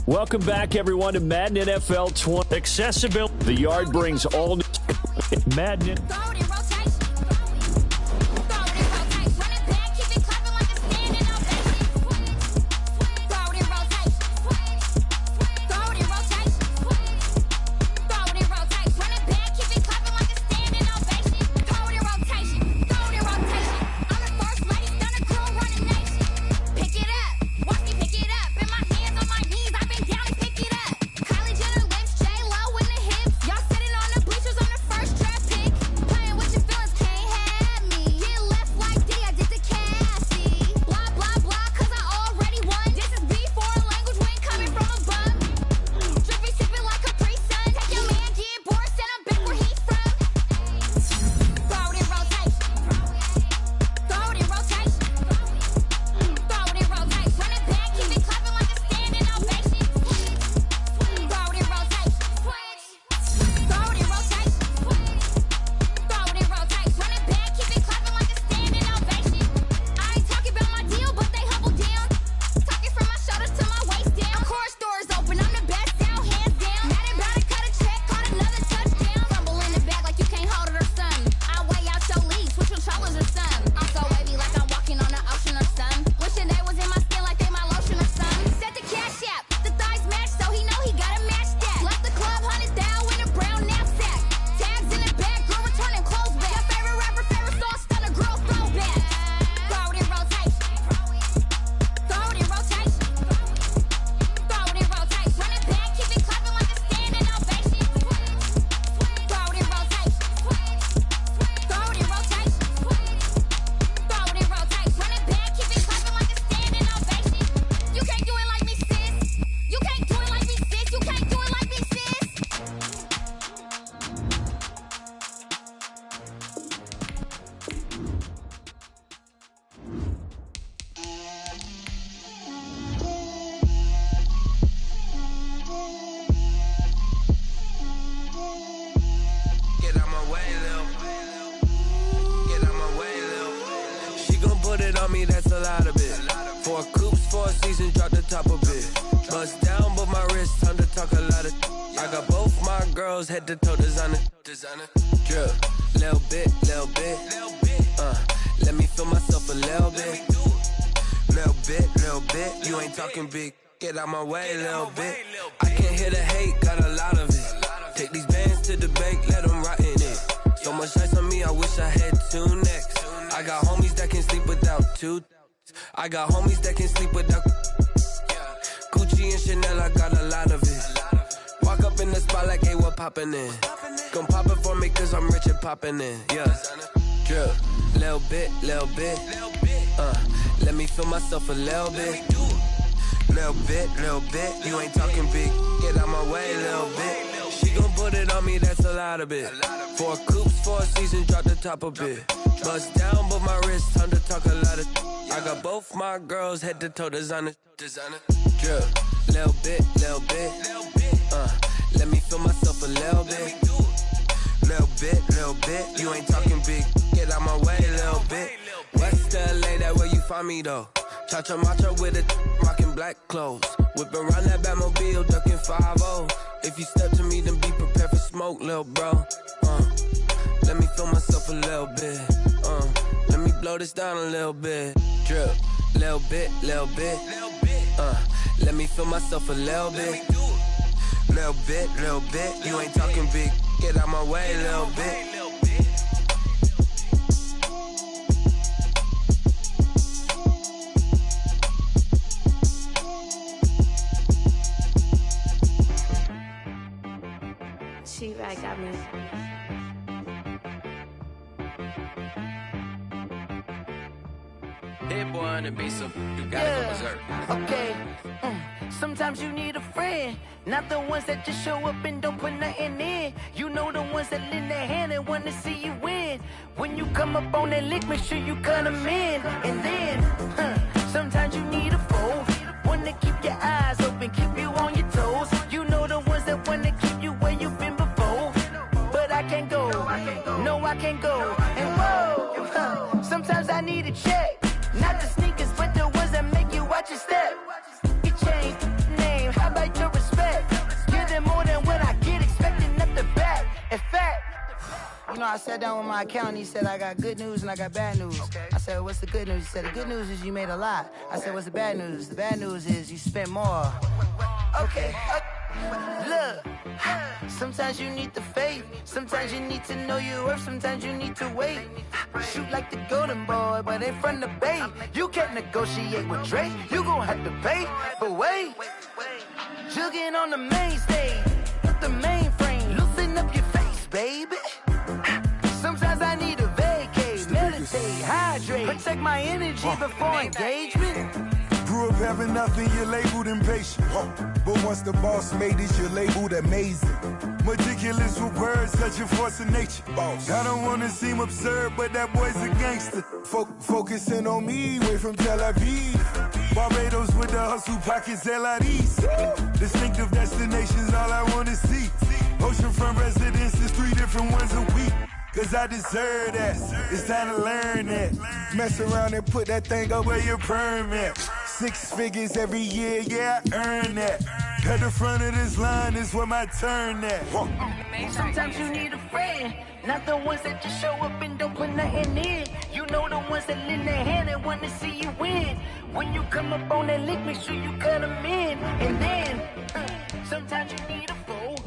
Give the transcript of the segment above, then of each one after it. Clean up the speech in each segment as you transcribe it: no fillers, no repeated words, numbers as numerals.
Welcome back, everyone, to Madden NFL 20. Accessibility. The yard brings all new Madden. That's a lot of it. 4 coops, 4 seasons, drop the top of it. Bust down, but my wrist, time to talk a lot of. I got both my girls head to toe designer. Drip, little bit. Let me feel myself a little bit. Little bit. You ain't talking big. Get out my way, little bit. I can't hear the hate, got a lot of it. Take these bands to the bank, let them rot in it. So much ice on me, I wish I had 2 necks. I got homies that can sleep without 2. I got homies that can sleep without Gucci and Chanel, I got a lot of it. Walk up in the spot like, hey, what poppin' in? Gon' pop it for me cause I'm rich and poppin' in, yeah. Drip, little bit. Let me feel myself a little bit. Little bit. You ain't talking big, get out my way, little bit. She gon' put it on me, that's a lot of it. 4 coops, 4 seasons, drop the top a bit. Bust down, but my wrist, time to talk a lot of. I got both my girls head to toe designer. Drip, little bit. Let me feel myself a little bit. Little bit. You ain't talking big, get out my way, little bit. West LA, that where you find me though. Cha-cha macha with it, rockin' black clothes. Whip around that Batmobile, duckin' 5-0. If you step to me, then be prepared for smoke, lil' bro. Let me feel myself a little bit. Let me blow this down a little bit. Drip, little bit. Let me feel myself a little bit. Little bit. You ain't talking big. Get out my way, little bit. She-Rag got me. Hit boy on the beat, so you gotta go berserk. Okay. Sometimes you need a friend, not the ones that just show up and don't put nothing in. You know the ones that lend their hand and wanna see you win. When you come up on that lick, make sure you cut them in. And then, sometimes you need a foe, one to keep your eyes open, keep you on your toes. You know the ones that wanna keep you where you've been before. But I can't go, no I can't go. And whoa, sometimes I need a check. Not the sneakers, but the ones that make you watch your step. It changed, I sat down with my accountant. He said, I got good news and I got bad news. Okay. I said, what's the good news? He said, the good news is you made a lot. I said, what's the bad news? The bad news is you spent more. Okay. Look, sometimes you need the faith. Sometimes you need to know your worth. Sometimes you need to wait. Shoot like the golden boy, but ain't from the bay. You can't negotiate with Drake. You gon' have to pay. But wait, jugging on the main stage, the mainframe, loosen up your face, baby. Sometimes I need a vacate, meditate, hydrate, protect my energy before engagement. Grew up having nothing, you're labeled impatient. But once the boss made it, you're labeled amazing. Meticulous with words, such a force of nature. I don't wanna seem absurd, but that boy's a gangster. Focusing on me, way from Tel Aviv. Barbados with the hustle pockets, LIDs. Distinctive destinations, all I wanna see. Oceanfront residences, 3 different ones a week. Cause I deserve that, it's time to learn that. Mess around and put that thing up where your permit. 6 figures every year, yeah, I earn that. At the front of this line is where my turn at. Sometimes you need a friend, not the ones that just show up and don't put nothing in. You know the ones that lend their hand and want to see you win. When you come up on that lick, make sure you cut them in. And then, sometimes you need a fool.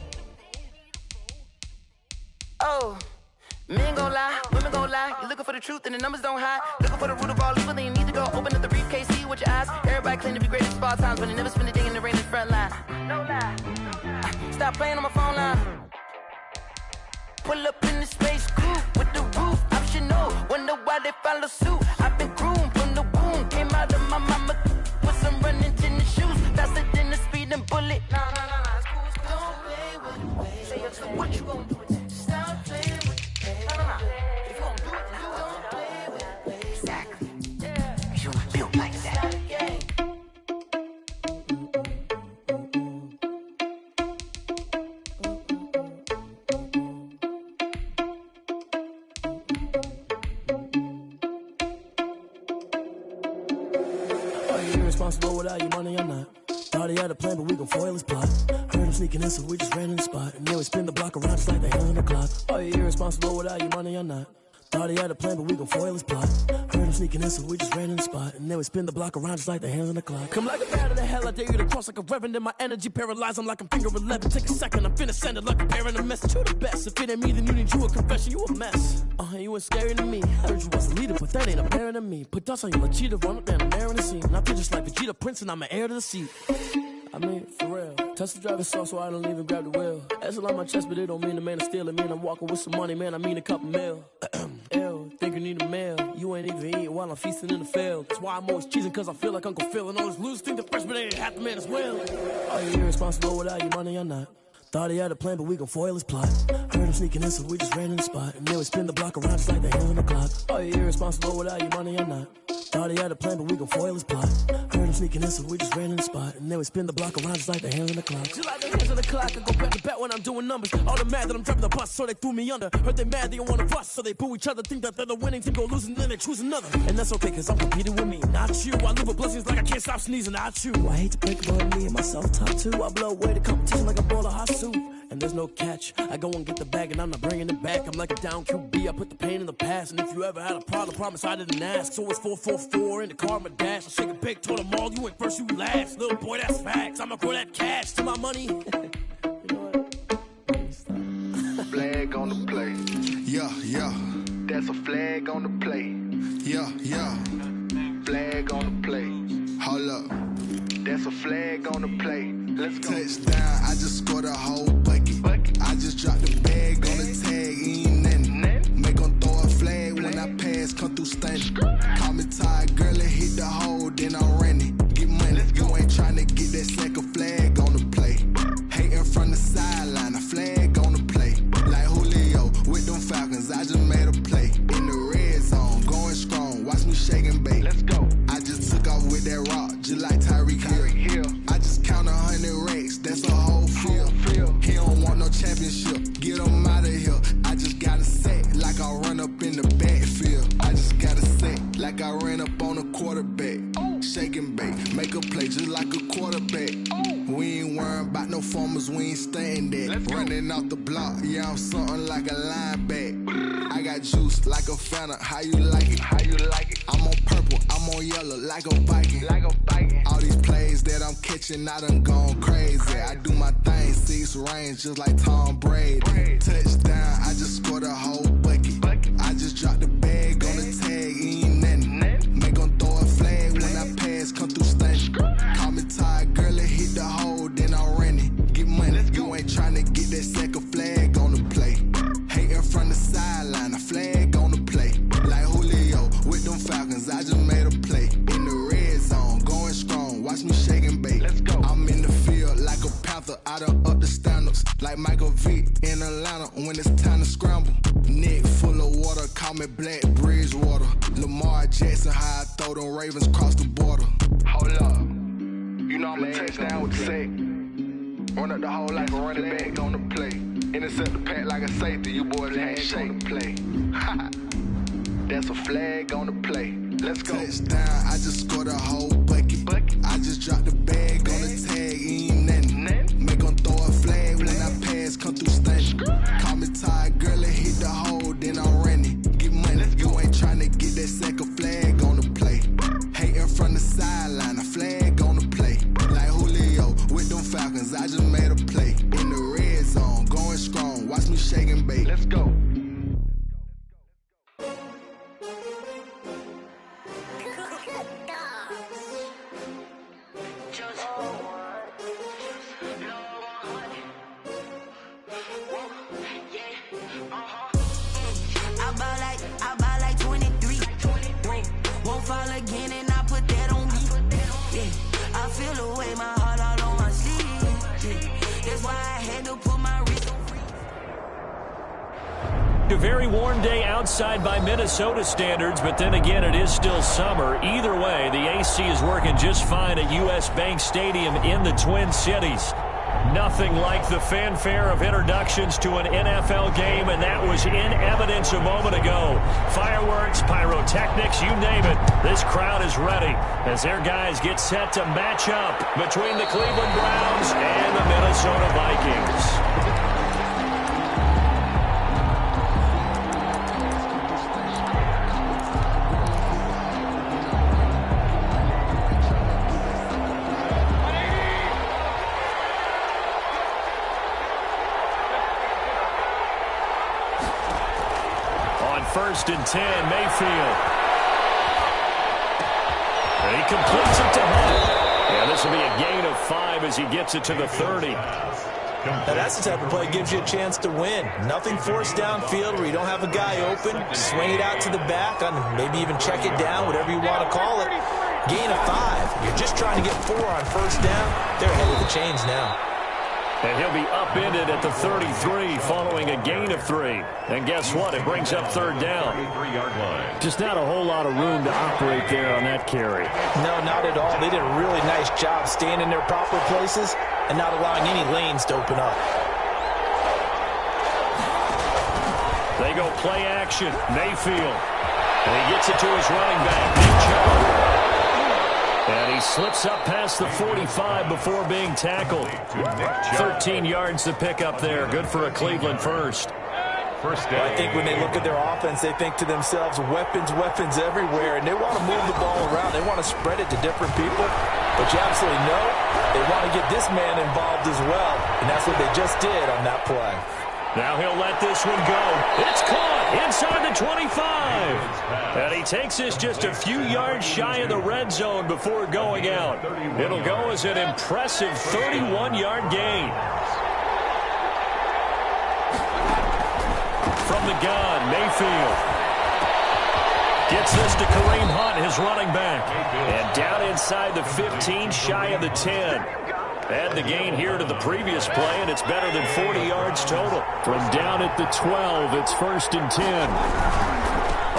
Oh. Men gon' lie, women gon' lie. You're looking for the truth and the numbers don't hide. Looking for the root of all evil, then you need to go open up the briefcase, see with your eyes. Everybody claim to be great at small times, but they never spend a day in the rain in the front line. No lie. Stop playing on my phone line. Pull up in the space coupe with the roof optional. Wonder why they follow suit. I've been groomed from the womb. Came out of my mama with some running tennis shoes. Faster than the speeding bullet. No. Don't play with it. Say so what you gon' do with it? Stop playing with it. If you gon' do it, then don't play with it. Exactly. You built like that. Are you irresponsible without your money or not? Thought he had a plan, but we gon' foil his plot. Heard him sneaking in, so we just ran in the spot. And then we spin the block around just like the hand on the clock. Are you irresponsible without your money or not? Thought he had a plan, but we gon' foil his plot. Heard him sneaking in, so we just ran in the spot. And then we spin the block around just like the hands on the clock. Come like a bat of the hell, I dare you to cross like a reverend. In my energy paralyzed, I'm like I'm finger 11. Take a second, I'm finna send it like a parent a message. You the best, if it ain't me, then you need you a confession. You a mess, you ain't scary to me. Heard you was a leader, but that ain't apparent to me. Put dust on you like Cheetah, run up down, I'm airing the scene. And I feel just like Vegeta Prince, and I'm an heir to the seat. I mean, for real. Touch the driver's soft, so I don't even grab the wheel. That's on my chest, but it don't mean the man is stealing. Man, I'm walking with some money, man, I mean a couple mil. Ew, think you need a meal. You ain't even eating while I'm feasting in the field. That's why I'm always cheesing, cause I feel like Uncle Phil. And all those losers think the freshman ain't half the man as well. Are you irresponsible without your money or not? Thought he had a plan, but we gon' foil his plot. Heard him sneaking in, so we just ran in the spot. And then we spin the block around just like the hands on the clock. Are you irresponsible without your money or not? Thought he had a plan, but we gon' foil his plot. Heard him sneaking in, so we just ran in the spot. And then we spin the block around just like the hands on the clock. Just like the hands on the clock, I go back to bat when I'm doing numbers. All the mad that I'm driving the bus, so they threw me under. Heard they mad, they don't wanna bust, so they boo each other. Think that they're the winning team, go losing, then they choose another. And that's okay, cause I'm competing with me, not you. I live with blessings like I can't stop sneezing, not you. I hate to break it, but me and myself top two. I blow away the competition like a bowl of hot soup. And there's no catch, I go and get the bag and I'm not bringing it back. I'm like a down QB, I put the pain in the past. And if you ever had a problem, promise I didn't ask. So it's 444 in the car, my dash. I shake a big, told them all, you went first, you last. Little boy, that's facts, I'ma grow that cash to my money. You know what? Flag on the play. Yeah. That's a flag on the play. Yeah. Flag on the play. Hold up. That's a flag on the play. Let's go. Touchdown, I just scored a whole bucket. I just dropped the bag on the tag, ain't nothing. Make 'em throw a flag when I pass, come through stunning. Call me tired, girl, and hit the hole, then I'm running. Get money, you ain't tryna get that second flag on the play. Hating from the sideline, a flag on the play. Like Julio with them Falcons, I just made a play. In the red zone, going strong, watch me shake and bake. Let's go. I just took off with that rock, just like Tyreek Hill. I just count 100 racks, that's a whole field. He don't want no championship, get him out of here. I just gotta say, like I run up in the backfield. I just gotta say, like I ran up on a quarterback. Shake and bake, make a play just like a quarterback. We ain't worrying about no formers, we ain't staying there. Running off the block, yeah, I'm something like a linebacker. I got juice like a Fanta, how you like it? How you like it? I'm on purple, I'm on yellow, like a Viking. Like a Viking. All these plays that I'm catching, I done gone crazy. I do my thing, 6 range, just like Tom Brady. Touchdown, I just scored a whole bucket. I just dropped the bag on the tag, ain't nothing. Make 'em throw a flag when I pass, come through stunning. Call me tired, girl, it hit the hole, then I ran it. Get money, you ain't tryna get that second flag on the play. Hating from the sideline, a flag on the play. Like Julio with them Falcons, I just made a play. In the red zone, going strong, watch me shake and bake. Let's go. I'm in the field like a Panther, I done up the standards. Like Michael Vick in Atlanta when it's time to scramble. Neck full of water, call me Black Bridgewater. Lamar Jackson, how I throw them Ravens cross the border. Hold up, you know I'm a touchdown with the sack. Run up the hole like a running back on the play. Intercept the pack like a safety, you boys ain't on the play. That's a flag on the play. Let's go. Touchdown, I just scored a whole bucket. I just dropped the bag on the tag, ain't nothing. Make 'em throw a flag when I pass, come through stunning. Call me tired, girl, it hit the hole, then I ran it. Get money, you ain't tryna get that second flag on the play. Hating from the sideline, a flag on the play. Like Julio with them Falcons, I just made a play. In the red zone, going strong, watch me shake and bake. Let's go. I buy like 23. Won't fall again and I put that on me. Yeah, I feel the way, my heart all on my sleeve. Yeah, that's why I had to put my wrist on free. A very warm day outside by Minnesota standards, but then again, it is still summer. Either way, the AC is working just fine at U.S. Bank Stadium in the Twin Cities. Nothing like the fanfare of introductions to an NFL game, and that was in evidence a moment ago. Fireworks, pyrotechnics, you name it. This crowd is ready as their guys get set to match up between the Cleveland Browns and the Minnesota Vikings. First and 10, Mayfield. And he completes it to Hunt. Yeah, this will be a gain of 5 as he gets it to the 30. Now that's the type of play that gives you a chance to win. Nothing forced downfield where you don't have a guy open. Swing it out to the back, and maybe even check it down, whatever you want to call it. Gain of 5. You're just trying to get 4 on first down. They're ahead of the chains now. And he'll be upended at the 33 following a gain of 3. And guess what? It brings up third down. Just not a whole lot of room to operate there on that carry. No, not at all. They did a really nice job staying in their proper places and not allowing any lanes to open up. They go play action. Mayfield. And he gets it to his running back, Nick Chubb. And he slips up past the 45 before being tackled. 13 yards to pick up there. Good for a Cleveland first. Well, I think when they look at their offense, they think to themselves, weapons, weapons everywhere, and they want to move the ball around. They want to spread it to different people. But you absolutely know they want to get this man involved as well, and that's what they just did on that play. Now he'll let this one go. It's caught inside the 25. And he takes this just a few yards shy of the red zone before going out. It'll go as an impressive 31-yard gain. From the gun, Mayfield gets this to Kareem Hunt, his running back. And down inside the 15, shy of the 10. Add the gain here to the previous play, and it's better than 40 yards total. From down at the 12, it's first and 10.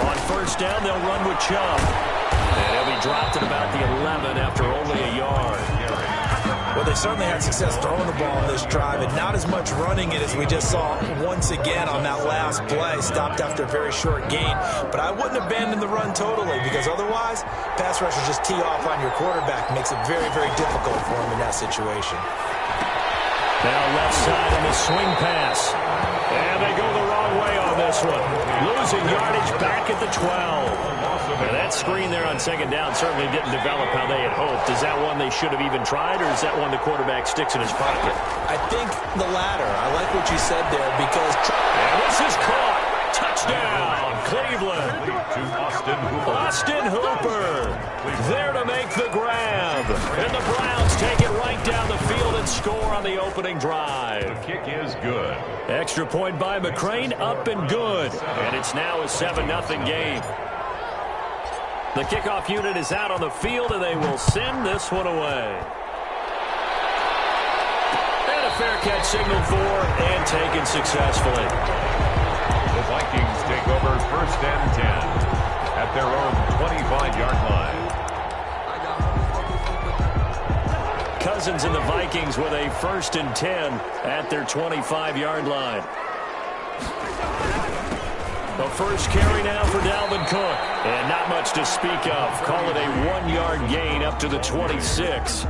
On first down, they'll run with Chubb. And he'll be dropped at about the 11 after only a yard. Well, they certainly had success throwing the ball on this drive, and not as much running it as we just saw once again on that last play. Stopped after a very short gain. But I wouldn't abandon the run totally, because otherwise, pass rushers just tee off on your quarterback. Makes it very, very difficult for him in that situation. Now left side in the swing pass. And they go the wrong way on this one. Losing yardage back at the 12. Now that screen there on second down certainly didn't develop how they had hoped. Is that one they should have even tried, or is that one the quarterback sticks in his pocket? I think the latter. I like what you said there because... And this is caught. Touchdown, Cleveland. Austin Hooper there to make the grab. And the Browns take it right down the field and score on the opening drive. The kick is good. Extra point by McCrane, up and good. And it's now a 7-0 game. The kickoff unit is out on the field, and they will send this one away. And a fair catch signaled for and taken successfully. The Vikings take over 1st and 10 at their own 25-yard line. Cousins and the Vikings with a 1st and 10 at their 25-yard line. The first carry now for Dalvin Cook. And not much to speak of. Call it a 1-yard gain up to the 26.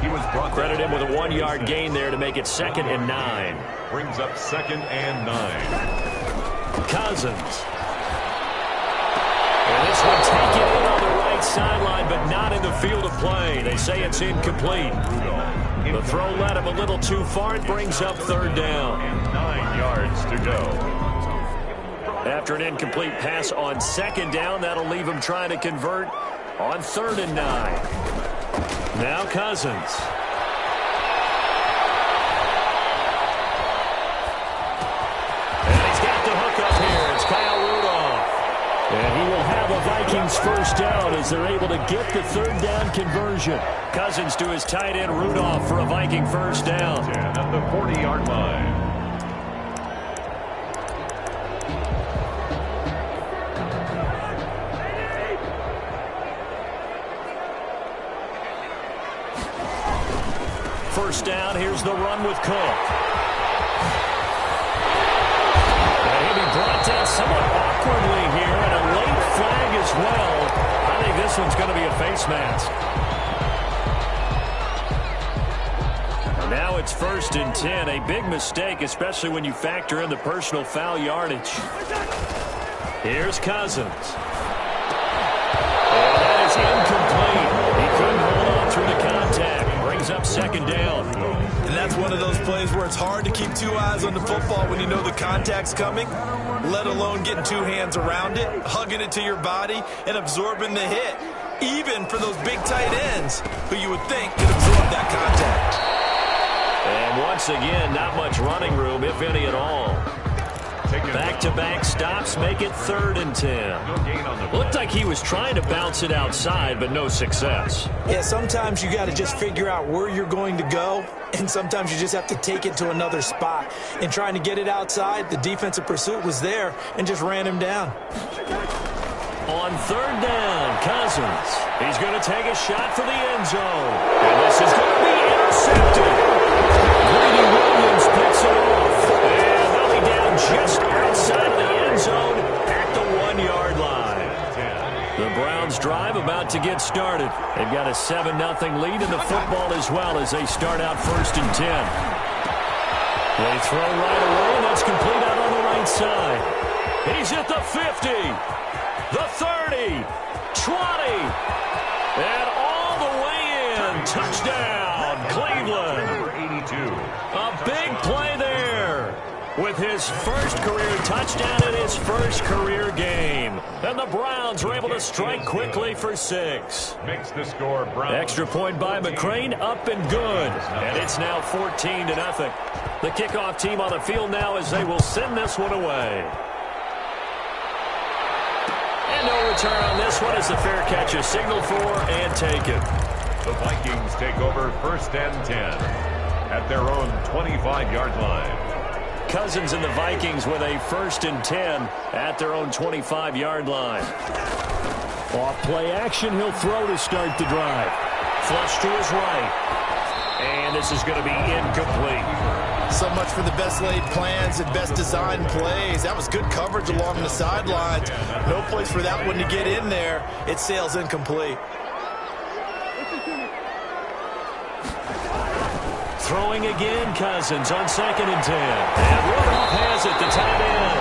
He was brought Credit him with a 1-yard gain there to make it 2nd and 9. Brings up 2nd and 9. Cousins. And this one taken in on the right sideline, but not in the field of play. They say it's incomplete. The throw led him a little too far. It brings up 3rd down. And 9 yards to go. After an incomplete pass on 2nd down, that'll leave him trying to convert on 3rd and 9. Now Cousins. And he's got the hook up here. It's Kyle Rudolph. And he will have a Vikings 1st down as they're able to get the 3rd down conversion. Cousins to his tight end Rudolph for a Viking 1st down. At the 40-yard line. First down, here's the run with Cook. And he'll be brought down somewhat awkwardly here, and a late flag as well. I think this one's going to be a face mask. And now it's 1st and 10, a big mistake, especially when you factor in the personal foul yardage. Here's Cousins. And that is incomplete. He couldn't hold on through the contact. Brings up 2nd down. And that's one of those plays where it's hard to keep 2 eyes on the football when you know the contact's coming, let alone getting 2 hands around it, hugging it to your body, and absorbing the hit, even for those big tight ends who you would think could absorb that contact. And once again, not much running room, if any at all. Back-to-back stops make it 3rd and 10. Looked like he was trying to bounce it outside, but no success. Yeah, sometimes you got to just figure out where you're going to go, and sometimes you just have to take it to another spot. In trying to get it outside, the defensive pursuit was there and just ran him down. On 3rd down, Cousins. He's going to take a shot for the end zone. And this is going to be intercepted. Greedy Williams picks it off. And they'll be down just outside of the end zone at the 1-yard line. The Browns drive about to get started. They've got a 7-0 lead in the football as well as they start out 1st and 10. They throw right away, and that's complete out on the right side. He's at the 50, the 30, 20, and all the way in. Touchdown, Cleveland. Number 82. A big play there with his first career touchdown in his first career game. And the Browns were able to strike quickly for 6. Makes the score Browns. Extra point by McCrane, up and good. And it's now 14-0. The kickoff team on the field now as they will send this one away. And no return on this one as the fair catch is signaled for and taken. The Vikings take over 1st and 10 at their own 25-yard line. Cousins and the Vikings with a 1st and 10 at their own 25-yard line. Off play action, he'll throw to start the drive. Flush to his right. And this is going to be incomplete. So much for the best laid plans and best designed plays. That was good coverage along the sidelines. No place for that one to get in there. It sails incomplete. Throwing again, Cousins on 2nd and 10. And Rudolph has it, the tight end.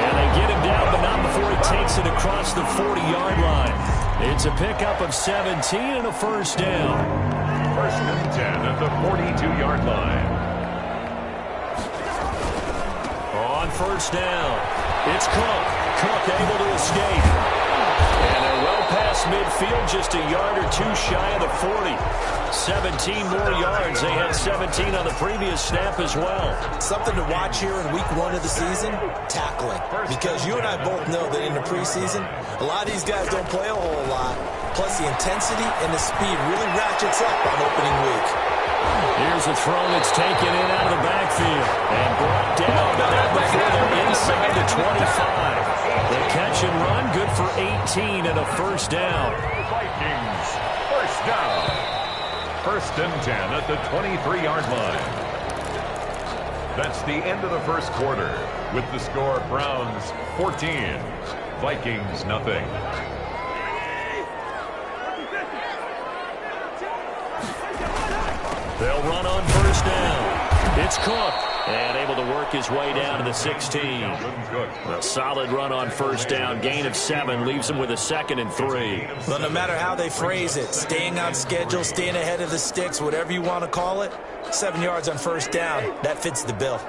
And they get him down, but not before he takes it across the 40-yard line. It's a pickup of 17 and a first down. 1st and 10 at the 42-yard line. On 1st down, it's Cook. Cook able to escape. And they're well past midfield, just a yard or two shy of the 40. 17 more yards. They had 17 on the previous snap as well. Something to watch here in week 1 of the season, tackling. Because you and I both know that in the preseason, a lot of these guys don't play a whole lot. Plus the intensity and the speed really ratchets up on opening week. Here's a throw that's taken in out of the backfield. And brought down, but not before they're inside the 25. The catch and run, good for 18 and a first down. Vikings, first down. 1st and 10 at the 23-yard line. That's the end of the first quarter. With the score, Browns 14, Vikings nothing. They'll run on 1st down. It's Cook. And able to work his way down to the 16. A solid run on 1st down. Gain of 7 leaves him with a 2nd and 3. Well, no matter how they phrase it, staying on schedule, staying ahead of the sticks, whatever you want to call it, 7 yards on 1st down, that fits the bill.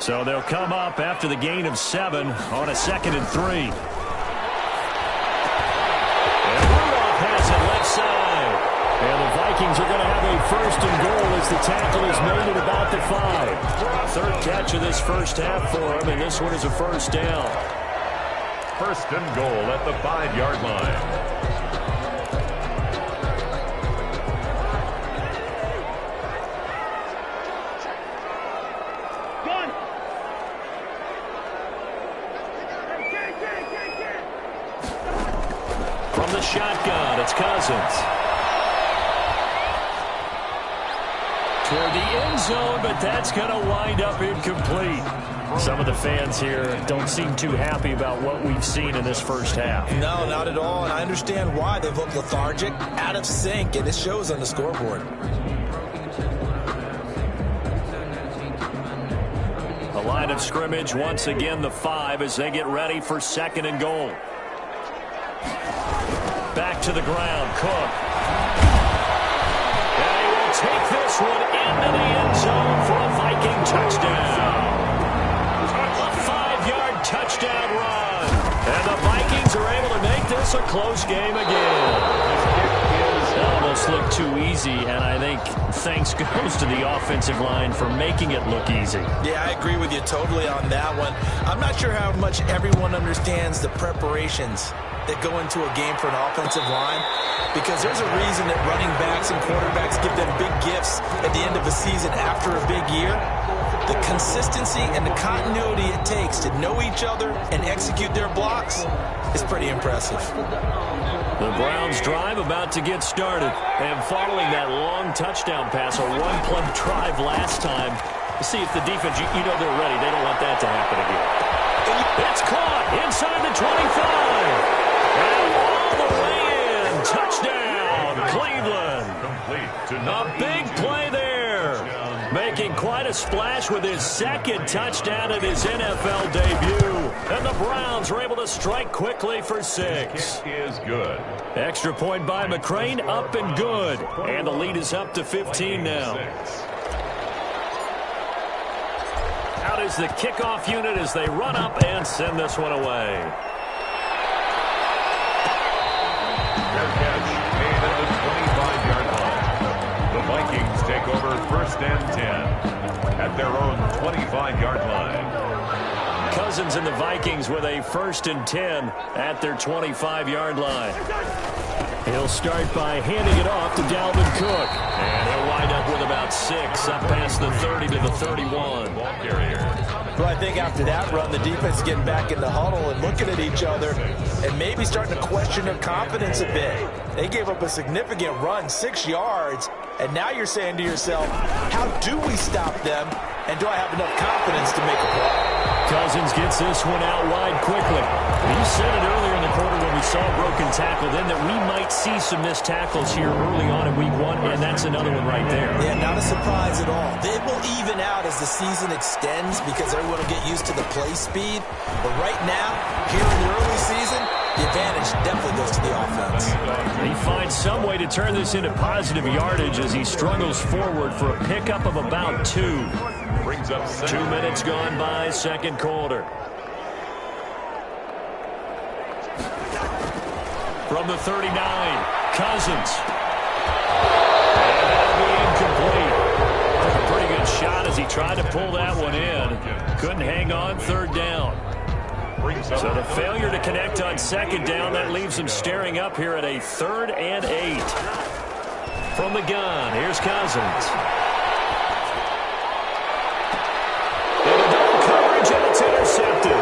So they'll come up after the gain of 7 on a 2nd and 3. And Rudolph has it left side. And the Vikings are going to have a 1st and goal as the tackle is made at about the 5. 3rd catch of this first half for him, and this one is a 1st down. 1st and goal at the 5-yard line. From the shotgun, it's Cousins. Toward the end zone, but that's going to wind up incomplete. Some of the fans here don't seem too happy about what we've seen in this first half. No, not at all, and I understand why. They've looked lethargic, out of sync, and it shows on the scoreboard. A line of scrimmage, once again the 5 as they get ready for 2nd and goal. Back to the ground, Cook. Take this one into the end zone for a Viking touchdown. A 5-yard touchdown run. And the Vikings are able to make this a close game again. It almost looked too easy, and I think thanks goes to the offensive line for making it look easy. Yeah, I agree with you totally on that one. I'm not sure how much everyone understands the preparations that go into a game for an offensive line, because there's a reason that running backs and quarterbacks give them big gifts at the end of a season after a big year. The consistency and the continuity it takes to know each other and execute their blocks is pretty impressive. The Browns drive about to get started, and following that long touchdown pass, a one-play drive last time, to see if the defense, you know they're ready. They don't want that to happen again. It's caught inside the 25. And all the way in. Touchdown, Cleveland. A big play there. Making quite a splash with his 2nd touchdown in his NFL debut. And the Browns are able to strike quickly for 6. Is good. Extra point by McCrane, up and good. And the lead is up to 15 now. Out is the kickoff unit as they run up and send this one away. Their catch made at the 25-yard line. The Vikings take over 1st and 10 at their own 25-yard line. Cousins and the Vikings with a 1st and 10 at their 25-yard line. He'll start by handing it off to Dalvin Cook. And he'll wind up with about 6 up past the 30 to the 31. Well, I think after that run, the defense is getting back in the huddle and looking at each other and maybe starting to question their confidence a bit. They gave up a significant run, 6 yards, and now you're saying to yourself, how do we stop them, and do I have enough confidence to make a play? Cousins gets this one out wide quickly. You said it earlier in the quarter when we saw a broken tackle then that we might see some missed tackles here early on in week 1, and that's another one right there. Yeah, not a surprise at all. It will even out as the season extends because everyone will get used to the play speed. But right now, here in the early season, the advantage definitely goes to the offense. He finds some way to turn this into positive yardage as he struggles forward for a pickup of about 2. Brings up 2 minutes gone by, second quarter. From the 39, Cousins. And that'll be incomplete. Took a pretty good shot as he tried to pull that one in. Couldn't hang on, third down. So the failure to connect on second down, that leaves him staring up here at a 3rd and 8. From the gun, here's Cousins. Into double coverage, and it's intercepted.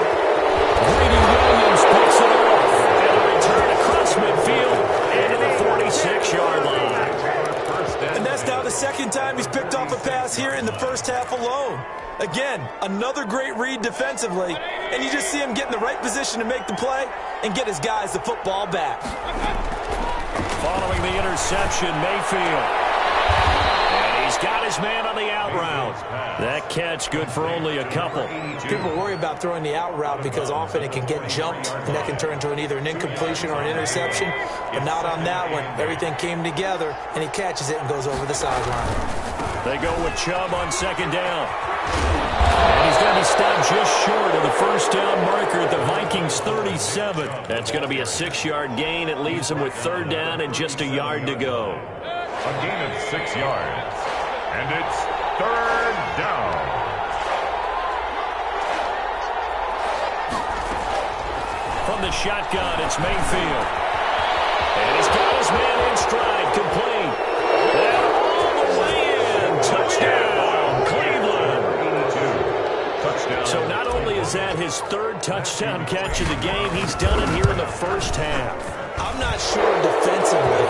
Greedy Williams picks it off. And a return across midfield into the 46-yard line. And that's now the second time he's picked off a pass here in the first half alone. Again, another great read defensively, and you just see him get in the right position to make the play and get his guys the football back. Following the interception, Mayfield. And he's got his man on the out route. That catch good for only a couple. People worry about throwing the out route because often it can get jumped, and that can turn into either an incompletion or an interception. But not on that one. Everything came together, and he catches it and goes over the sideline. They go with Chubb on second down. And he's going to be stopped just short of the first down marker at the Vikings' 37. That's going to be a 6-yard gain. It leaves him with third down and just a yard to go. A gain of 6 yards. And it's third down. From the shotgun, it's Mayfield. And he's got his man in stride, complete. And all the way in. Touchdown, Cleveland. So not only is that his 3rd touchdown catch of the game, he's done it here in the first half. I'm not sure defensively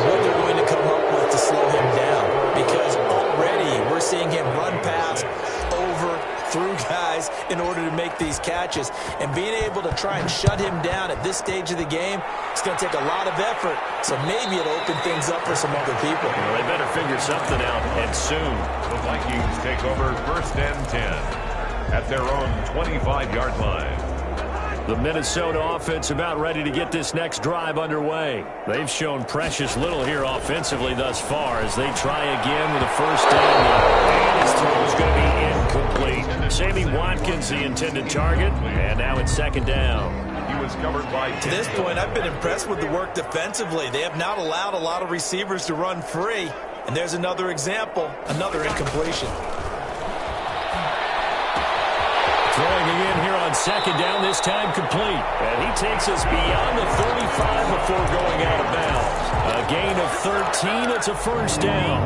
what they're going to come up with to slow him down because already we're seeing him run past, over, through guys in order to make these catches. And being able to try and shut him down at this stage of the game, it's going to take a lot of effort. So maybe it'll open things up for some other people. Well, they better figure something out, and soon. The Vikings take over first and 10 at their own 25-yard line. The Minnesota offense about ready to get this next drive underway. They've shown precious little here offensively thus far as they try again with a first down. And his throw is going to be incomplete. Sammy Watkins, the intended target, and now it's second down. He was covered by... To this point, I've been impressed with the work defensively. They have not allowed a lot of receivers to run free. And there's another example, another incompletion. Throwing again here on second down, this time complete. And he takes us beyond the 35 before going out of bounds. A gain of 13, it's a first down.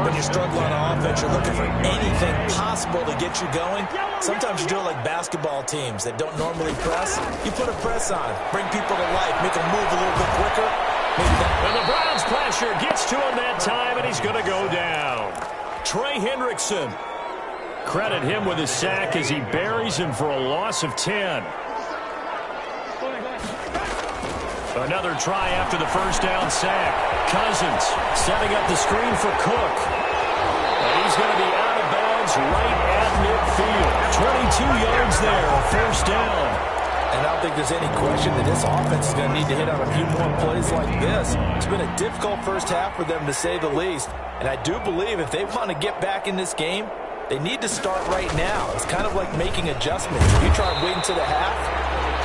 When you struggle on offense, you're looking for anything possible to get you going. Sometimes you do it like basketball teams that don't normally press. You put a press on, bring people to life, make them move a little bit quicker. And the Browns pressure gets to him that time, and he's going to go down. Trey Hendrickson. Credit him with his sack as he buries him for a loss of 10. Another try after the first down sack. Cousins setting up the screen for Cook. And he's going to be out of bounds right at midfield. 22 yards there, a first down. And I don't think there's any question that this offense is going to need to hit on a few more plays like this. It's been a difficult first half for them, to say the least. And I do believe if they want to get back in this game, they need to start right now. It's kind of like making adjustments. If you try and wait until the half,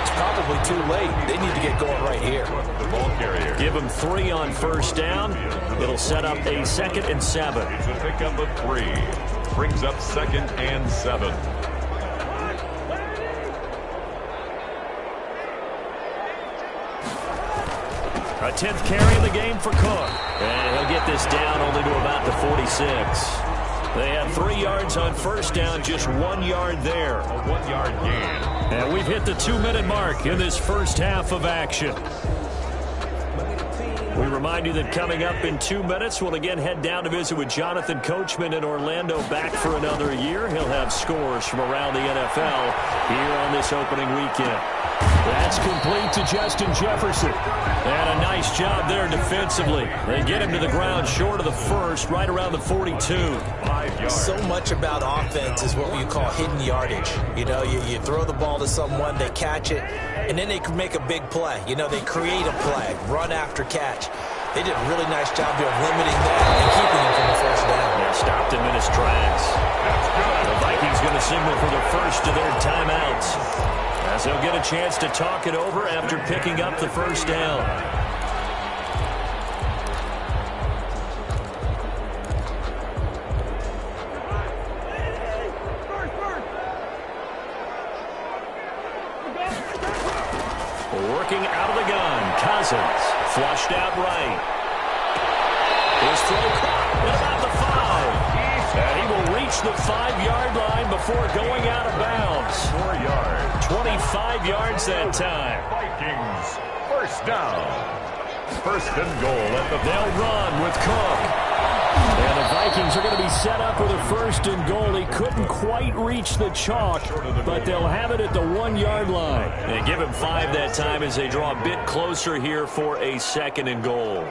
it's probably too late. They need to get going right here. The ball carrier. Give them 3 on first down. It'll set up a 2nd and 7. It's a pickup of 3. Brings up 2nd and 7. A 10th carry in the game for Cook. And he'll get this down only to about the 46. They have 3 yards on first down, just 1 yard there. A 1-yard gain. And we've hit the 2-minute mark in this first half of action. We remind Remind you that coming up in 2 minutes, we'll again head down to visit with Jonathan Coachman in Orlando, back for another year. He'll have scores from around the NFL here on this opening weekend. That's complete to Justin Jefferson. And a nice job there defensively. They get him to the ground short of the first, right around the 42. So much about offense is what you call hidden yardage. You know, you throw the ball to someone, they catch it, and then they can make a big play. You know, they create a play, run after catch. They did a really nice job of limiting that and keeping him from the first down. Yeah, stopped him in his tracks. The Vikings going to signal for the first of their timeouts, as they'll get a chance to talk it over after picking up the first down. Working out of the gun, Cousins, flushed out right. His throw caught at about the 5. And he will reach the 5-yard line before going out of bounds. 4 yards. 25 yards that time. Vikings, first down. First and goal at the... They'll run with Cook. And the Vikings are going to be set up with a first and goal. He couldn't quite reach the chalk, but they'll have it at the 1-yard line. And give him 5 that time as they draw a bit closer here for a second and goal.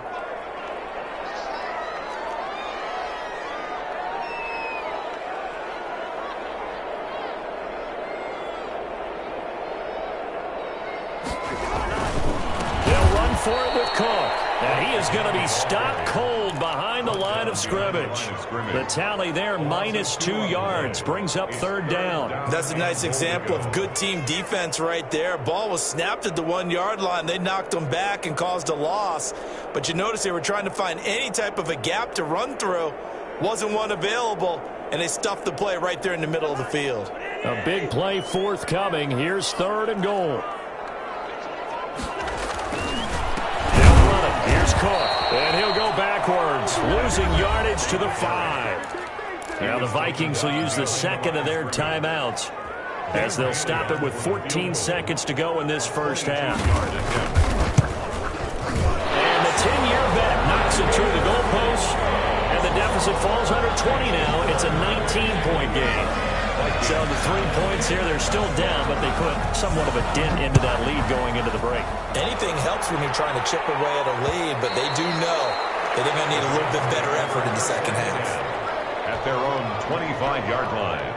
They'll run for it with Cook. And he is going to be stopped cold behind the line of scrimmage. The tally there, -2 yards, brings up third down. That's a nice example of good team defense right there. Ball was snapped at the 1-yard line. They knocked them back and caused a loss. But you notice they were trying to find any type of a gap to run through. Wasn't one available, and they stuffed the play right there in the middle of the field. A big play forthcoming. Here's third and goal. Here's Cook, and he'll go backwards, losing yardage to the 5. Now the Vikings will use the second of their timeouts, as they'll stop it with 14 seconds to go in this first half. And the 10-year bet knocks it through the goalpost, and the deficit falls under 20 now. It's a 19-point game. So the 3 points here, they're still down, but they put somewhat of a dent into that lead going into the break. Anything helps when you're trying to chip away at a lead, but they do know that they're going to need a little bit better effort in the second half. At their own 25-yard line.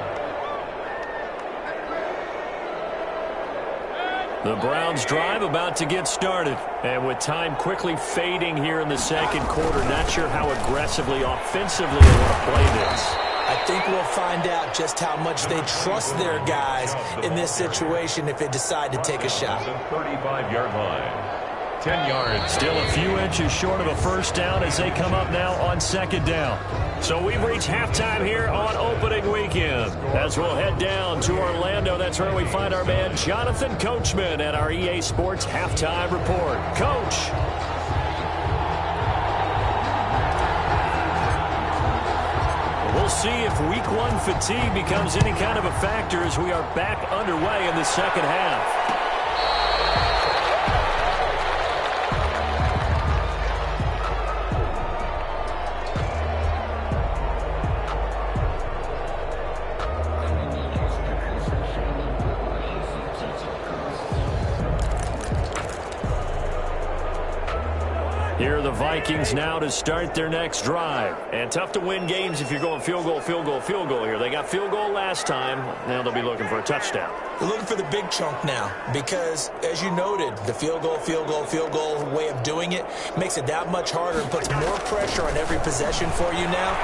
The Browns drive about to get started. And with time quickly fading here in the second quarter, not sure how aggressively, offensively they want to play this. I think we'll find out just how much they trust their guys in this situation if they decide to take a shot. 35-yard line. 10 yards. Still a few inches short of a first down as they come up now on second down. So we've reached halftime here on opening weekend. As we'll head down to Orlando, that's where we find our man Jonathan Coachman at our EA Sports Halftime Report. Coach. We'll see if week 1 fatigue becomes any kind of a factor as we are back underway in the second half. Here are the Vikings now to start their next drive. And tough to win games if you're going field goal, field goal, field goal here. They got field goal last time. Now they'll be looking for a touchdown. They're looking for the big chunk now because, as you noted, the field goal way of doing it makes it that much harder and puts more pressure on every possession for you now.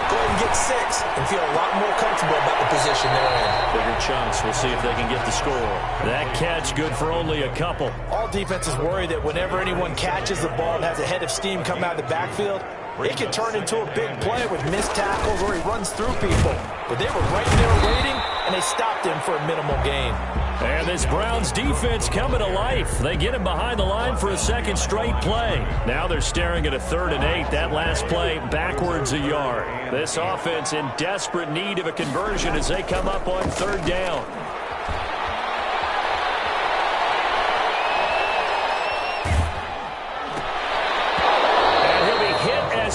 Go ahead and get 6 and feel a lot more comfortable about the position they're in. Bigger chunks. We'll see if they can get the score. That catch good for only a couple. All defenses worry that whenever anyone catches the ball and has a head of steam come out of the backfield, it can turn into a big play with missed tackles or he runs through people. But they were right there waiting, and they stopped him for a minimal gain. And this Browns defense coming to life. They get him behind the line for a second straight play. Now they're staring at a 3rd and 8. That last play backwards a yard. This offense in desperate need of a conversion as they come up on 3rd down.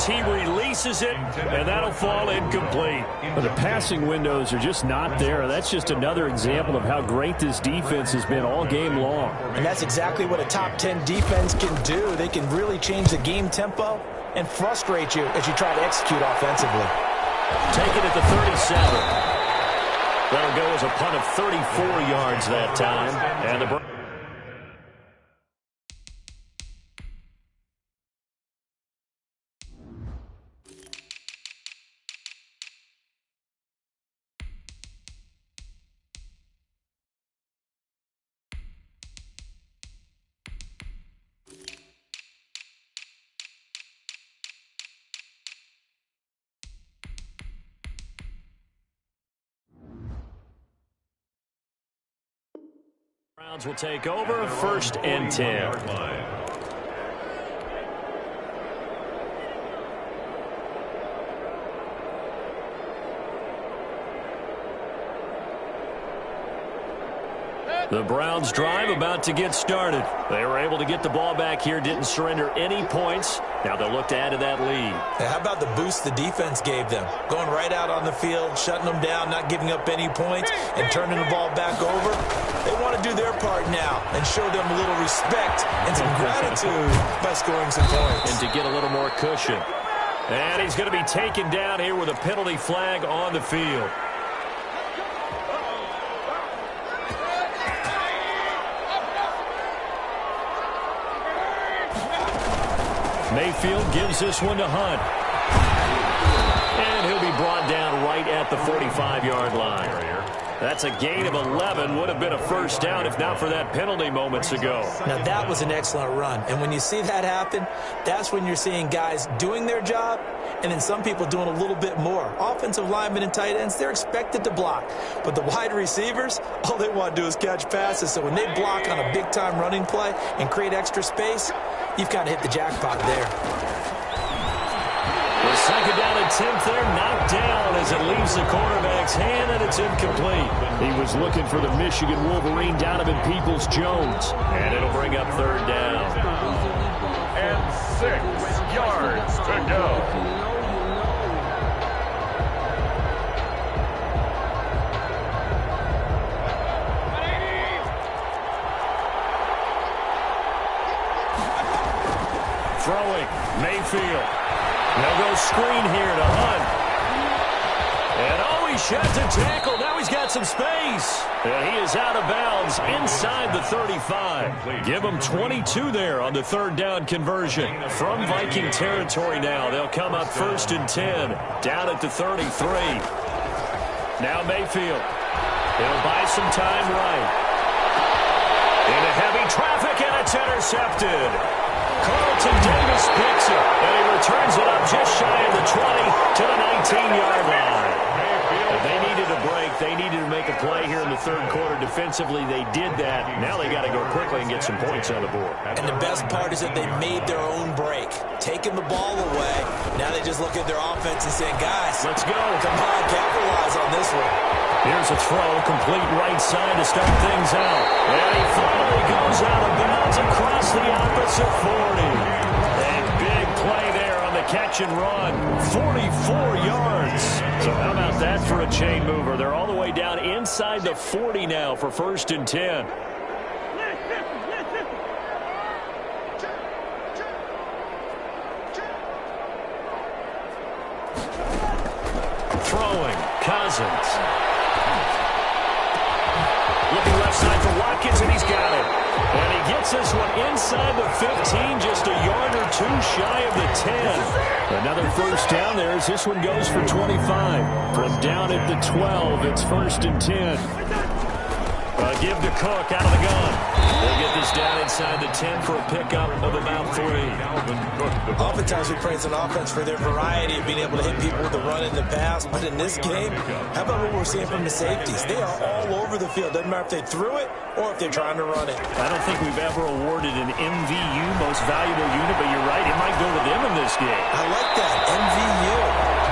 as he releases it, and that'll fall incomplete. But the passing windows are just not there. That's just another example of how great this defense has been all game long. And that's exactly what a top 10 defense can do. They can really change the game tempo and frustrate you as you try to execute offensively. Take it at the 37. That'll go as a punt of 34 yards that time. And the Browns will take over, 1st and 10. The Browns drive about to get started. They were able to get the ball back here, didn't surrender any points. Now they'll look to add to that lead. Hey, how about the boost the defense gave them? Going right out on the field, shutting them down, not giving up any points, and turning the ball back over. They want to do their part now and show them a little respect and some gratitude by scoring some points. And to get a little more cushion. And he's going to be taken down here with a penalty flag on the field. Mayfield gives this one to Hunt. And he'll be brought down right at the 45-yard line. That's a gain of 11. Would have been a first down if not for that penalty moments ago. Now, that was an excellent run. And when you see that happen, that's when you're seeing guys doing their job and then some people doing a little bit more. Offensive linemen and tight ends, they're expected to block. But the wide receivers, all they want to do is catch passes. So when they block on a big-time running play and create extra space, you've kind of hit the jackpot there. The second down attempt there, knocked down as it leaves the quarterback's hand, and it's incomplete. He was looking for the Michigan Wolverine, Donovan Peoples-Jones. And it'll bring up 3rd down. And 6 yards to go. Throwing, Mayfield. They'll go screen here to Hunt. And oh, he shot to tackle. Now he's got some space. And he is out of bounds inside the 35. Give him 22 there on the 3rd down conversion. From Viking territory now, they'll come up 1st and 10. Down at the 33. Now Mayfield. He'll buy some time right. Into heavy traffic, and it's intercepted. Carlton Davis picks it, and he returns it up just shy of the 20 to the 19-yard line. If they needed a break, they needed to make a play here in the 3rd quarter. Defensively, they did that. Now they got to go quickly and get some points on the board. And the best part is that they made their own break, taking the ball away. Now they just look at their offense and saying, guys, let's go. Come on, capitalize on this one. Here's a throw, complete right side to start things out. And he finally goes out of bounds across the opposite 40. And big play there on the catch and run. 44 yards. So how about that for a chain mover? They're all the way down inside the 40 now for 1st and 10. Throwing, Cousins. Looking left side for Watkins, and he's got it. And he gets this one inside the 15, just a yard or two shy of the 10. Another first down there as this one goes for 25. From down at the 12, it's 1st and 10. Give to Cook out of the gun. They'll get this down inside the 10 for a pickup of about 3. Oftentimes we praise an offense for their variety of being able to hit people with the run and the pass. But in this game, how about what we're seeing from the safeties? They are all over the field. Doesn't matter if they threw it or if they're trying to run it. I don't think we've ever awarded an MVU, most valuable unit, but you're right. It might go to them in this game. I like that. MVU.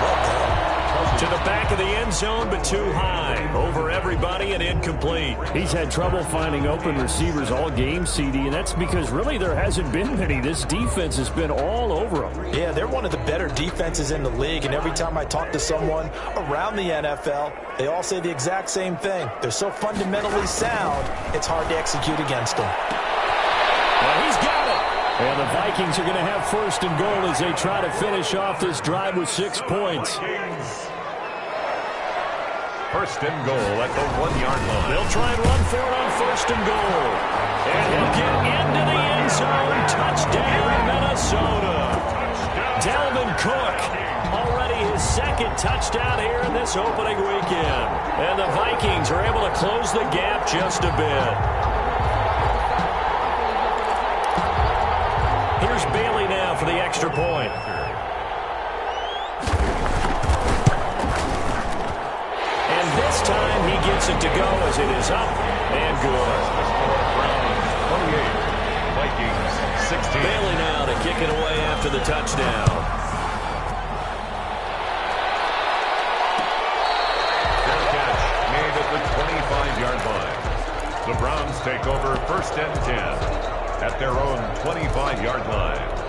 Well done. To the back of the end zone, but too high. Over everybody and incomplete. He's had trouble finding open receivers all game, CD, and that's because really there hasn't been many. This defense has been all over them. Yeah, they're one of the better defenses in the league, and every time I talk to someone around the NFL, they all say the exact same thing. They're so fundamentally sound, it's hard to execute against them. Well, he's got it. And the Vikings are going to have first and goal as they try to finish off this drive with 6 points. First and goal at the 1-yard line. They'll try and run for it on first and goal. And he'll get into the end zone. Touchdown, Minnesota. Dalvin Cook, already his second touchdown here in this opening weekend. And the Vikings are able to close the gap just a bit. Here's Bailey now for the extra point. And this time he gets it to go as it is up and good. Browns 28, Vikings 16. Bailey now to kick it away after the touchdown. Fair catch made at the 25-yard line. The Browns take over first and 10 at their own 25-yard line.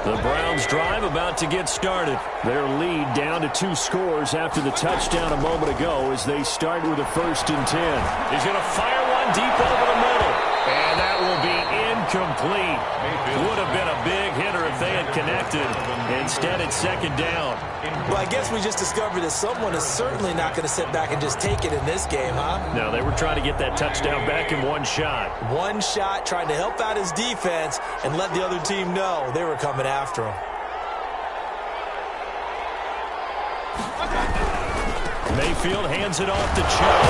The Browns drive about to get started. Their lead down to 2 scores after the touchdown a moment ago as they start with a first and 10. He's going to fire one deep over the middle. And that will be incomplete. Would have been a big hitter if they had connected. Instead, it's second down. Well, I guess we just discovered that someone is certainly not going to sit back and just take it in this game, huh? No, they were trying to get that touchdown back in one shot. One shot, trying to help out his defense and let the other team know they were coming after him. Mayfield hands it off to Chubb.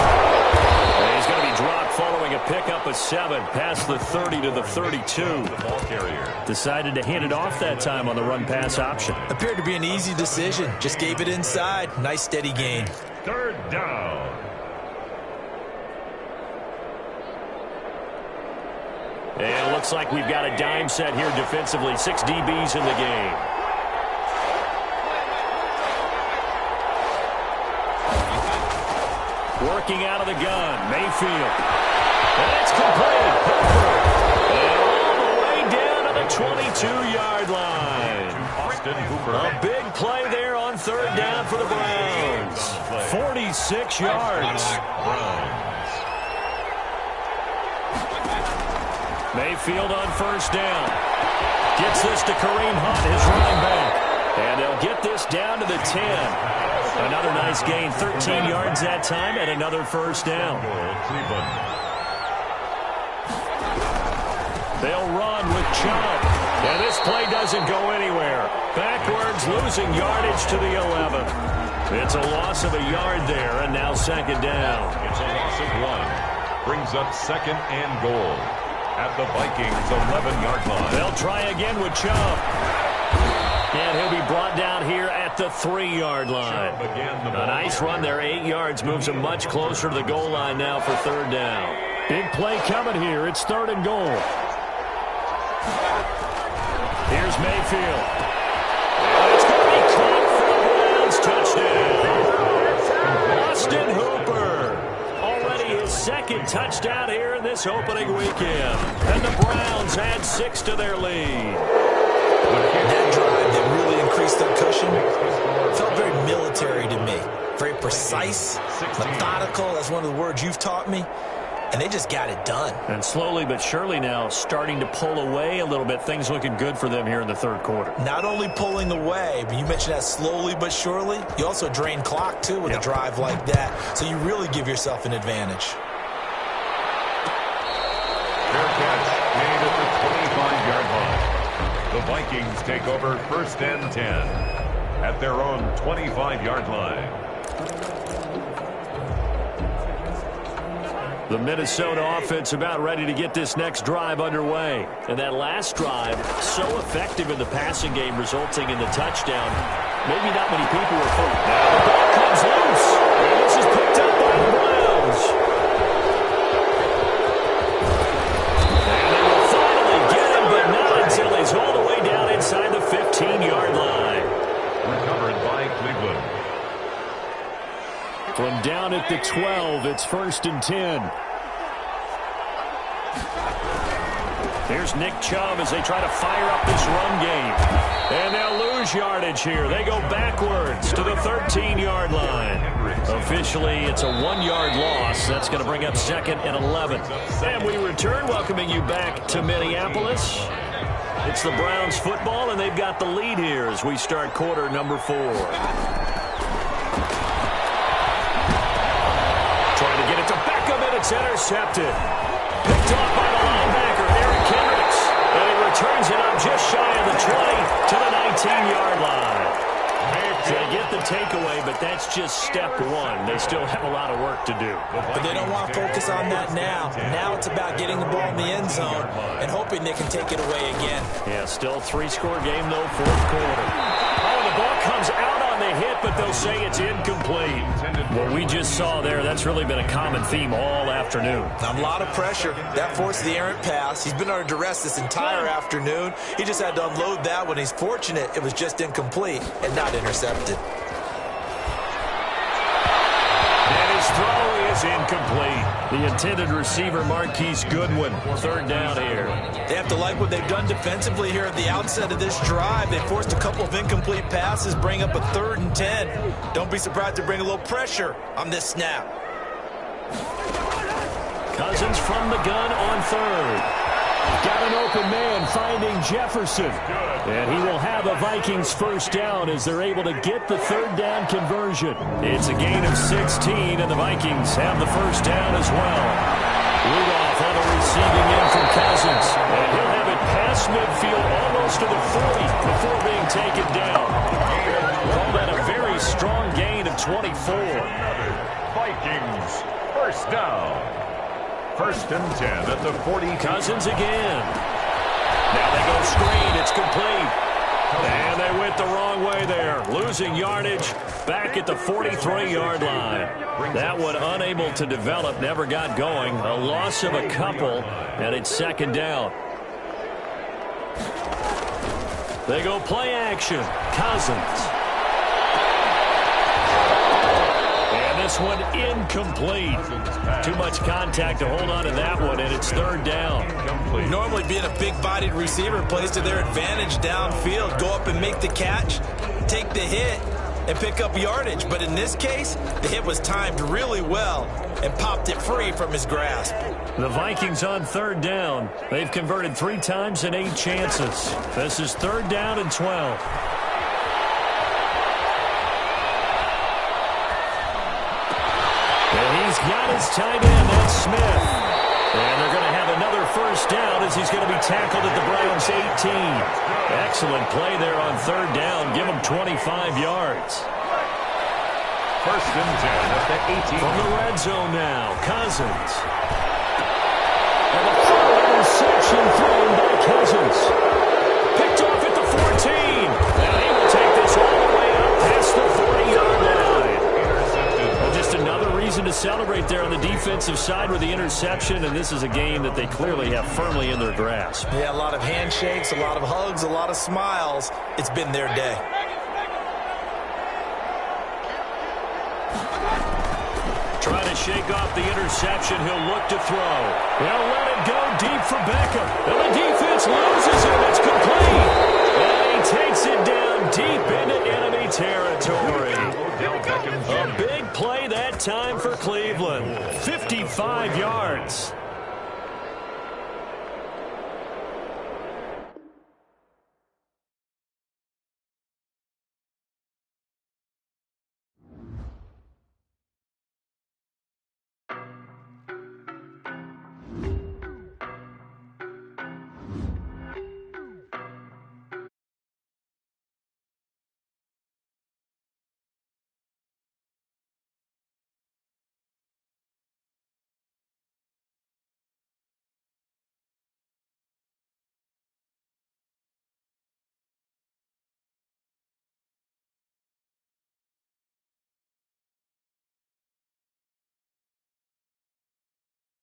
And he's going to be dropped following a pickup of 7 past the 30 to the 32. The ball carrier decided to hand it off that time on the run-pass option. Appeared to be an easy decision. Just gave it inside. Nice steady gain. third down. And it looks like we've got a dime set here defensively. 6 DBs in the game. Working out of the gun, Mayfield. And it's complete. And all the way down to the 22-yard line. Austin Hooper. A big play there on third down for the Browns. 46 yards. Browns. Mayfield on first down. Gets this to Kareem Hunt, his running back. And they'll get this down to the 10. Another nice gain, 13 yards that time, and another first down. Cleveland. They'll run with Chubb. And this play doesn't go anywhere. Backwards, losing yardage to the 11. It's a loss of a yard there, and now second down. It's a loss of 1. Brings up second and goal at the Vikings' 11-yard line. They'll try again with Chubb. And he'll be brought down here at the 3-yard line. A nice run there, 8 yards, moves him much closer to the goal line now for third down. Big play coming here. It's third and goal. Here's Mayfield. And it's going to be caught for the Browns. Touchdown. Austin Hooper. Already his second touchdown here in this opening weekend. And the Browns add 6 to their lead. That drive that really increased their cushion felt very military to me. Very precise, methodical. That's one of the words you've taught me. And they just got it done. And slowly but surely now starting to pull away a little bit. Things looking good for them here in the third quarter. Not only pulling away, but you mentioned that slowly but surely. You also drain clock, too, with a drive like that. So you really give yourself an advantage. Fair catch made at the 25-yard line. The Vikings take over first and 10 at their own 25-yard line. The Minnesota offense about ready to get this next drive underway. And that last drive, so effective in the passing game, resulting in the touchdown. Maybe not many people were fooled. Now the ball comes loose. And this is picked up by the Browns. And they will finally get him, but not until he's all the way down inside the 15-yard line. Recovered by From down at the 12, it's 1st and 10. Here's Nick Chubb as they try to fire up this run game. And they'll lose yardage here. They go backwards to the 13-yard line. Officially, it's a 1-yard loss. That's going to bring up 2nd and 11. And we return, welcoming you back to Minneapolis. It's the Browns football, and they've got the lead here as we start quarter number 4. Trying to get it to Beckham, and it's intercepted. Picked off by the linebacker, Eric Kendricks. And he returns it up just shy of the 20 to the 19-yard line. They get the takeaway, but that's just step 1. They still have a lot of work to do. But they don't want to focus on that now. Now it's about getting the ball in the end zone and hoping they can take it away again. Yeah, still 3-score game, though, 4th quarter. Oh, the ball comes out on the hit, but they'll say it's incomplete. What we just saw there, that's really been a common theme all afternoon. A lot of pressure. That forced the errant pass. He's been under duress this entire afternoon. He just had to unload that when he's fortunate it was just incomplete and not intercepted. And his throw is incomplete. The intended receiver, Marquise Goodwin. 3rd down here. They have to like what they've done defensively here at the outset of this drive. They forced a couple of incomplete passes, bring up a 3rd and 10. Don't be surprised to bring a little pressure on this snap. Cousins from the gun on 3rd. Got an open man finding Jefferson. And he will have a Vikings 1st down as they're able to get the 3rd down conversion. It's a gain of 16, and the Vikings have the 1st down as well. Rudolph on a receiving end from Cousins. And he'll have it past midfield almost to the 40 before being taken down. Call that a very strong gain of 24. Vikings, 1st down. 1st and 10 at the 40. Cousins again. Now they go screen. It's complete. And they went the wrong way there. Losing yardage back at the 43-yard line. That one unable to develop. Never got going. A loss of a couple. And it's 2nd down. They go play action. Cousins. This one incomplete. Too much contact to hold on to that one, and it's 3rd down. Normally being a big-bodied receiver plays to their advantage downfield. Go up and make the catch, take the hit, and pick up yardage. But in this case, the hit was timed really well and popped it free from his grasp. The Vikings on 3rd down. They've converted 3 times in 8 chances. This is 3rd down and 12. Got his tight end, that's Smith. And they're going to have another 1st down as he's going to be tackled at the Browns' 18. Excellent play there on 3rd down. Give him 25 yards. 1st and 10 at the 18. From the red zone now, Cousins. And a full interception thrown by Cousins. Picked off at the 14. Now he will take this all the way up past the 40-yard line. Just another reason to celebrate there on the defensive side with the interception, and this is a game that they clearly have firmly in their grasp. Yeah, a lot of handshakes, a lot of hugs, a lot of smiles. It's been their day. Trying to shake off the interception. He'll look to throw. He'll let it go deep for Beckham. And the defense loses it. It's complete. And he takes it down deep into enemy territory. A big play that time for Cleveland. 55 yards.